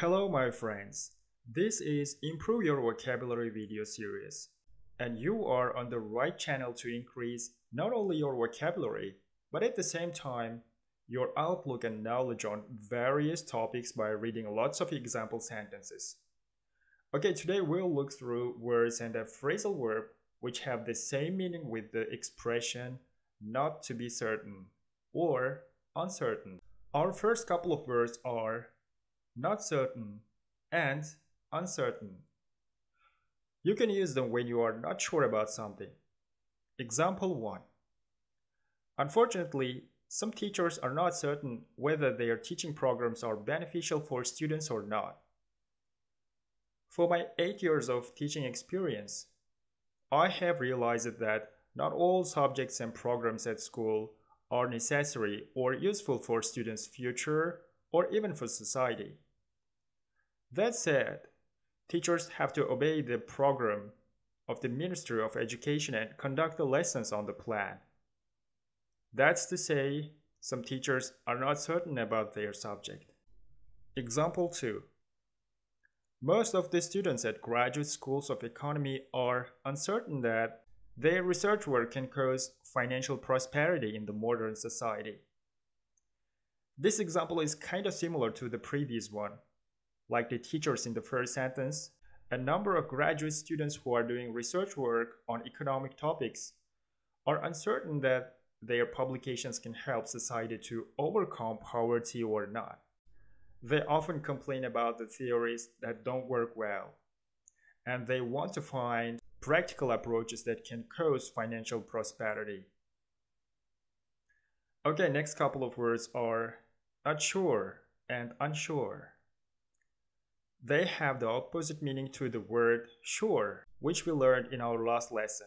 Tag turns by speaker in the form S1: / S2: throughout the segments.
S1: Hello my friends, this is Improve Your Vocabulary video series, and you are on the right channel to increase not only your vocabulary, but at the same time, your outlook and knowledge on various topics by reading lots of example sentences. Okay, today we'll look through words and a phrasal verb which have the same meaning with the expression not to be certain or uncertain. Our first couple of words are not certain and uncertain. You can use them when you are not sure about something. Example 1. Unfortunately, some teachers are not certain whether their teaching programs are beneficial for students or not. For my 8 years of teaching experience, I have realized that not all subjects and programs at school are necessary or useful for students' future or even for society. That said, teachers have to obey the program of the Ministry of Education and conduct the lessons on the plan. That's to say, some teachers are not certain about their subject. Example 2. Most of the students at graduate schools of economy are uncertain that their research work can cause financial prosperity in the modern society. This example is kind of similar to the previous one. Like the teachers in the first sentence, a number of graduate students who are doing research work on economic topics are uncertain that their publications can help society to overcome poverty or not. They often complain about the theories that don't work well, and they want to find practical approaches that can cause financial prosperity. Okay, next couple of words are not sure and unsure. They have the opposite meaning to the word sure, which we learned in our last lesson.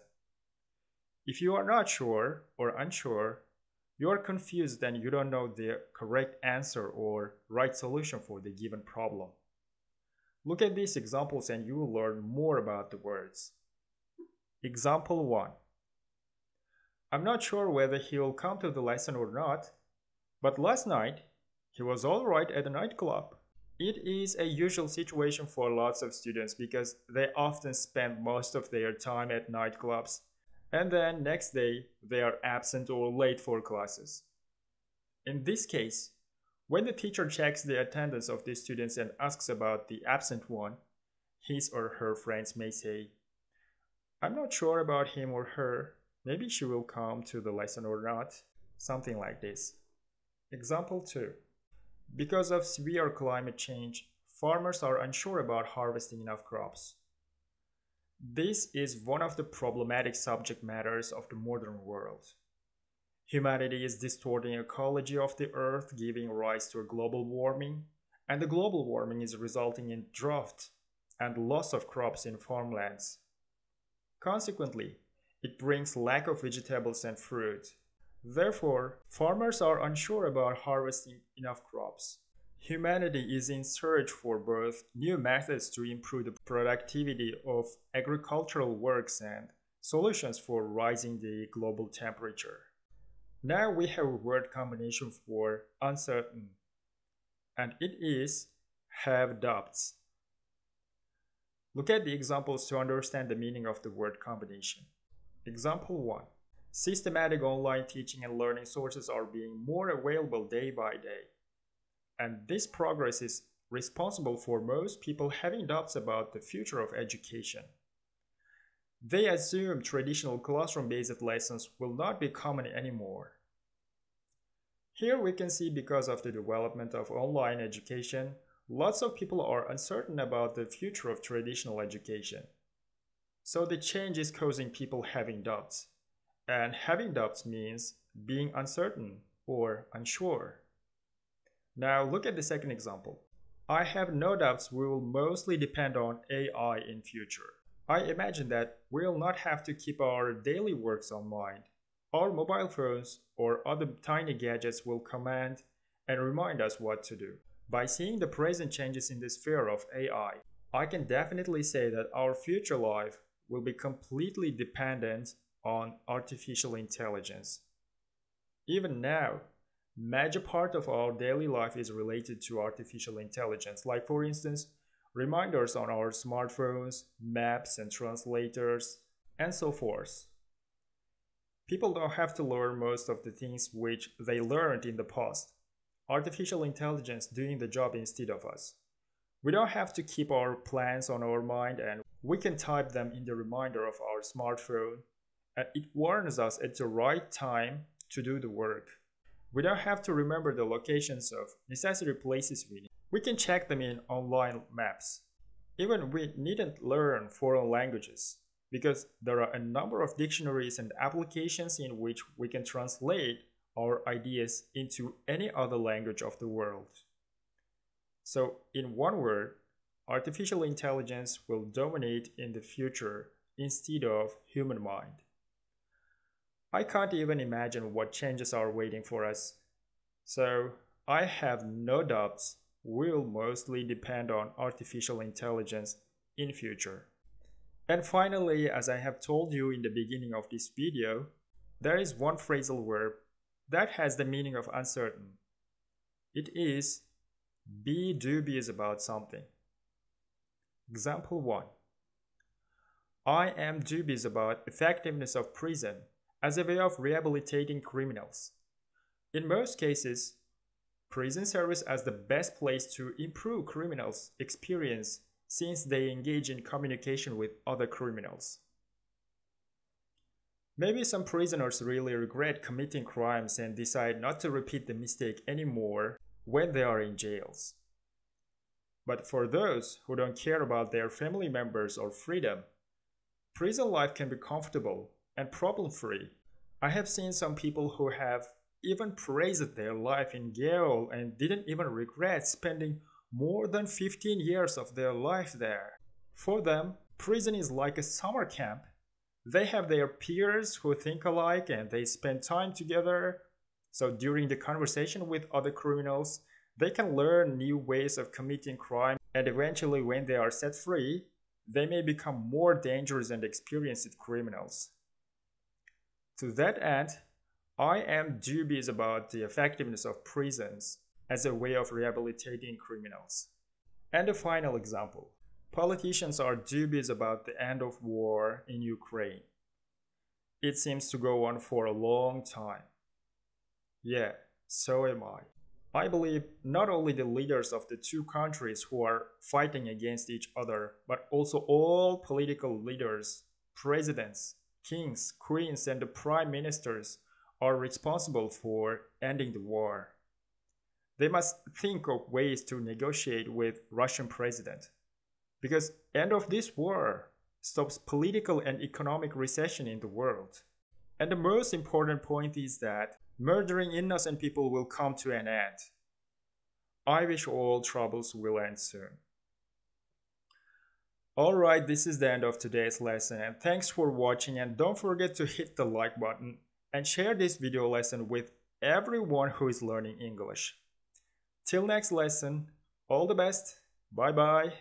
S1: If you are not sure or unsure, you are confused and you don't know the correct answer or right solution for the given problem. Look at these examples and you will learn more about the words. Example 1. I'm not sure whether he will come to the lesson or not, but last night he was alright at the nightclub. It is a usual situation for lots of students because they often spend most of their time at nightclubs and then next day they are absent or late for classes. In this case, when the teacher checks the attendance of the students and asks about the absent one, his or her friends may say, I'm not sure about him or her, maybe she will come to the lesson or not, something like this. Example 2. Because of severe climate change, farmers are unsure about harvesting enough crops. This is one of the problematic subject matters of the modern world. Humanity is distorting ecology of the earth, giving rise to a global warming, and the global warming is resulting in drought and loss of crops in farmlands. Consequently, it brings lack of vegetables and fruit. Therefore, farmers are unsure about harvesting enough crops. Humanity is in search for both new methods to improve the productivity of agricultural works and solutions for rising the global temperature. Now we have a word combination for uncertain, and it is have doubts. Look at the examples to understand the meaning of the word combination. Example 1. Systematic online teaching and learning sources are being more available day by day. And this progress is responsible for most people having doubts about the future of education. They assume traditional classroom-based lessons will not be common anymore. Here we can see because of the development of online education, lots of people are uncertain about the future of traditional education. So the change is causing people having doubts. And having doubts means being uncertain or unsure. Now look at the second example. I have no doubts we will mostly depend on AI in future. I imagine that we'll not have to keep our daily works on mind. Our mobile phones or other tiny gadgets will command and remind us what to do. By seeing the present changes in the sphere of AI, I can definitely say that our future life will be completely dependent on artificial intelligence. Even now, Major part of our daily life is related to artificial intelligence, like for instance, reminders on our smartphones, maps and translators, and so forth. People don't have to learn most of the things which they learned in the past. Artificial intelligence doing the job instead of us. We don't have to keep our plans on our mind and we can type them in the reminder of our smartphone and it warns us at the right time to do the work. We don't have to remember the locations of necessary places we need. We can check them in online maps. Even we needn't learn foreign languages because there are a number of dictionaries and applications in which we can translate our ideas into any other language of the world. So, in one word, artificial intelligence will dominate in the future instead of human mind. I can't even imagine what changes are waiting for us. So, I have no doubts we'll mostly depend on artificial intelligence in future. And finally, as I have told you in the beginning of this video, there is one phrasal verb that has the meaning of uncertain. It is be dubious about something. Example 1. I am dubious about effectiveness of prison as a way of rehabilitating criminals. In most cases, prison serves as the best place to improve criminals' experience since they engage in communication with other criminals. Maybe some prisoners really regret committing crimes and decide not to repeat the mistake anymore when they are in jails. But for those who don't care about their family members or freedom, prison life can be comfortable and problem-free. I have seen some people who have even praised their life in jail and didn't even regret spending more than 15 years of their life there. For them, prison is like a summer camp. They have their peers who think alike and they spend time together. So during the conversation with other criminals, they can learn new ways of committing crime, and eventually when they are set free, they may become more dangerous and experienced criminals. To that end, I am dubious about the effectiveness of prisons as a way of rehabilitating criminals. And a final example. Politicians are dubious about the end of war in Ukraine. It seems to go on for a long time. Yeah, so am I. I believe not only the leaders of the two countries who are fighting against each other, but also all political leaders, presidents, kings, queens, and the prime ministers are responsible for ending the war. They must think of ways to negotiate with Russian president. Because end of this war stops political and economic recession in the world. And the most important point is that murdering innocent people will come to an end. I wish all troubles will end soon. Alright, this is the end of today's lesson and thanks for watching, and don't forget to hit the like button and share this video lesson with everyone who is learning English. Till next lesson, all the best, bye bye.